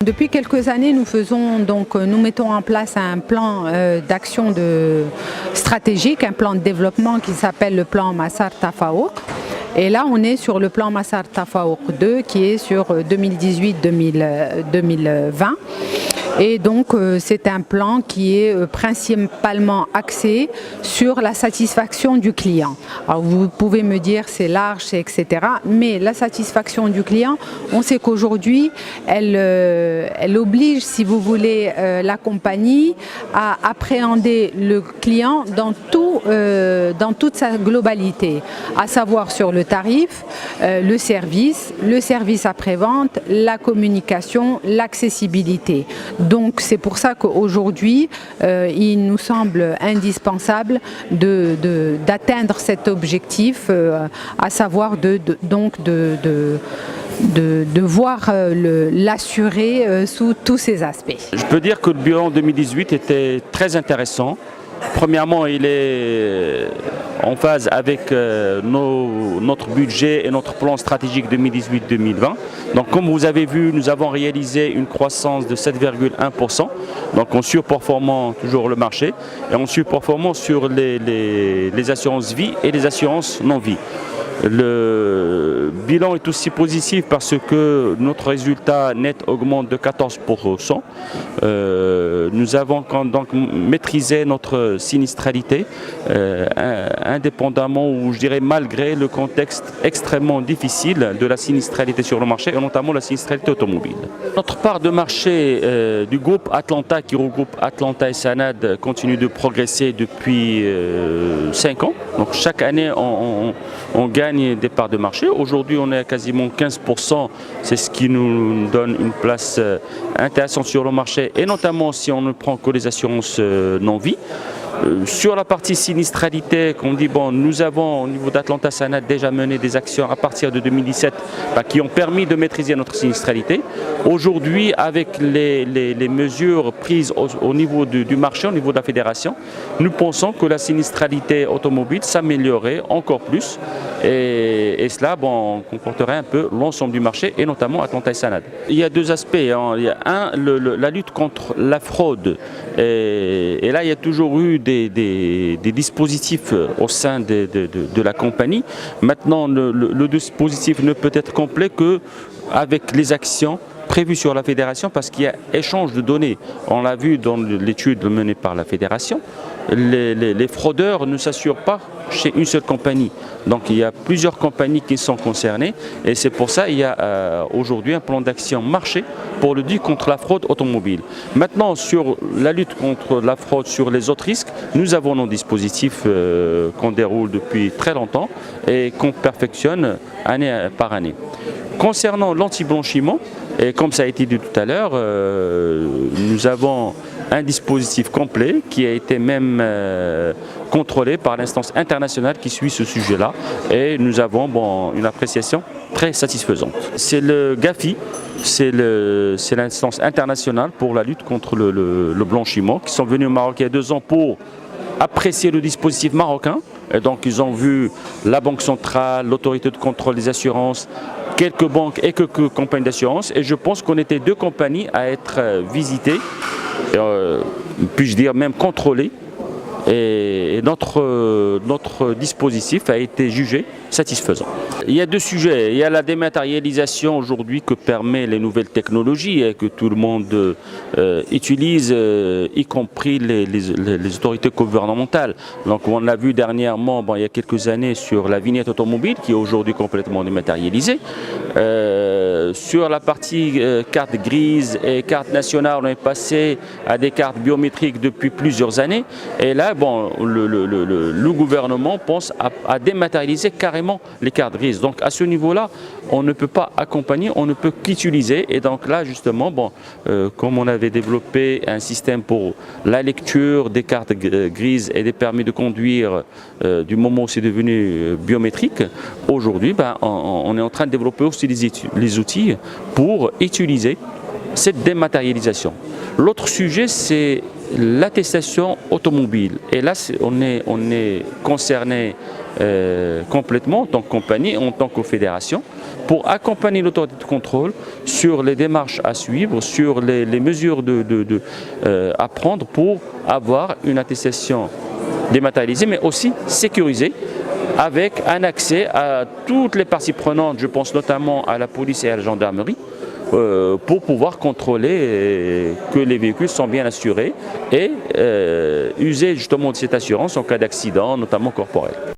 Depuis quelques années, nous mettons en place un plan d'action stratégique, un plan de développement qui s'appelle le plan Massar Tafaouk. Et là, on est sur le plan Massar Tafaouk 2 qui est sur 2018-2020. Et donc, c'est un plan qui est principalement axé sur la satisfaction du client. Alors, vous pouvez me dire c'est large, etc. Mais la satisfaction du client, on sait qu'aujourd'hui, elle oblige, si vous voulez, la compagnie à appréhender le client dans toute sa globalité, à savoir sur le tarif, le service après-vente, la communication, l'accessibilité. Donc c'est pour ça qu'aujourd'hui, il nous semble indispensable d'atteindre cet objectif, à savoir de voir l'assuré sous tous ses aspects. Je peux dire que le bilan 2018 était très intéressant. Premièrement, il est en phase avec notre budget et notre plan stratégique 2018-2020. Donc comme vous avez vu, nous avons réalisé une croissance de 7,1%, donc en surperformant toujours le marché et en surperformant sur les assurances vie et les assurances non-vie. Le bilan est aussi positif parce que notre résultat net augmente de 14%. Nous avons donc maîtrisé notre sinistralité indépendamment, ou je dirais malgré le contexte extrêmement difficile de la sinistralité sur le marché et notamment la sinistralité automobile. Notre part de marché du groupe Atlanta qui regroupe Atlanta et Sanad continue de progresser depuis 5 ans. Donc chaque année on gagne des parts de marché. Aujourd'hui, on est à quasiment 15%. C'est ce qui nous donne une place intéressante sur le marché, et notamment si on ne prend que les assurances non-vie. Sur la partie sinistralité, qu'on dit, bon, nous avons au niveau d'Atlanta Sanad déjà mené des actions à partir de 2017 qui ont permis de maîtriser notre sinistralité. Aujourd'hui, avec les mesures prises au niveau du marché, au niveau de la fédération, nous pensons que la sinistralité automobile s'améliorerait encore plus, et cela comporterait un peu l'ensemble du marché et notamment Atlanta et Sanad. Il y a deux aspects, hein. Il y a la lutte contre la fraude, et là il y a toujours eu des dispositifs au sein de la compagnie. Maintenant, le dispositif ne peut être complet qu'avec les actions prévues sur la fédération, parce qu'il y a échange de données. On l'a vu dans l'étude menée par la fédération, les fraudeurs ne s'assurent pas chez une seule compagnie. Donc il y a plusieurs compagnies qui sont concernées, et c'est pour ça qu'il y a aujourd'hui un plan d'action marché pour le lutte contre la fraude automobile. Maintenant, sur la lutte contre la fraude sur les autres risques, nous avons nos dispositifs qu'on déroule depuis très longtemps et qu'on perfectionne année par année. Concernant l'anti-blanchiment, et comme ça a été dit tout à l'heure, nous avons un dispositif complet qui a été même contrôlé par l'instance internationale qui suit ce sujet-là, et nous avons une appréciation très satisfaisante. C'est le GAFI, c'est l'instance internationale pour la lutte contre le blanchiment, qui sont venus au Maroc il y a 2 ans pour apprécier le dispositif marocain. Et donc ils ont vu la Banque centrale, l'autorité de contrôle des assurances, quelques banques et quelques compagnies d'assurance, et je pense qu'on était 2 compagnies à être visitées, puis-je dire même contrôlées, et notre dispositif a été jugé satisfaisant. Il y a 2 sujets. Il y a la dématérialisation aujourd'hui que permettent les nouvelles technologies et que tout le monde utilise, y compris les autorités gouvernementales. Donc on l'a vu dernièrement, il y a quelques années, sur la vignette automobile qui est aujourd'hui complètement dématérialisée. Sur la partie carte grise et carte nationale, on est passé à des cartes biométriques depuis plusieurs années, et là le gouvernement pense à dématérialiser carrément les cartes grises. Donc à ce niveau-là, on ne peut pas accompagner, on ne peut qu'utiliser, et donc là justement, comme on avait développé un système pour la lecture des cartes grises et des permis de conduire du moment où c'est devenu biométrique, aujourd'hui on est en train de développer aussi les outils pour utiliser cette dématérialisation. L'autre sujet, c'est l'attestation automobile. Et là, on est concerné complètement en tant que compagnie, en tant que fédération, pour accompagner l'autorité de contrôle sur les démarches à suivre, sur les mesures à prendre pour avoir une attestation dématérialisée, mais aussi sécurisée, avec un accès à toutes les parties prenantes, je pense notamment à la police et à la gendarmerie, pour pouvoir contrôler que les véhicules sont bien assurés et user justement de cette assurance en cas d'accident, notamment corporel.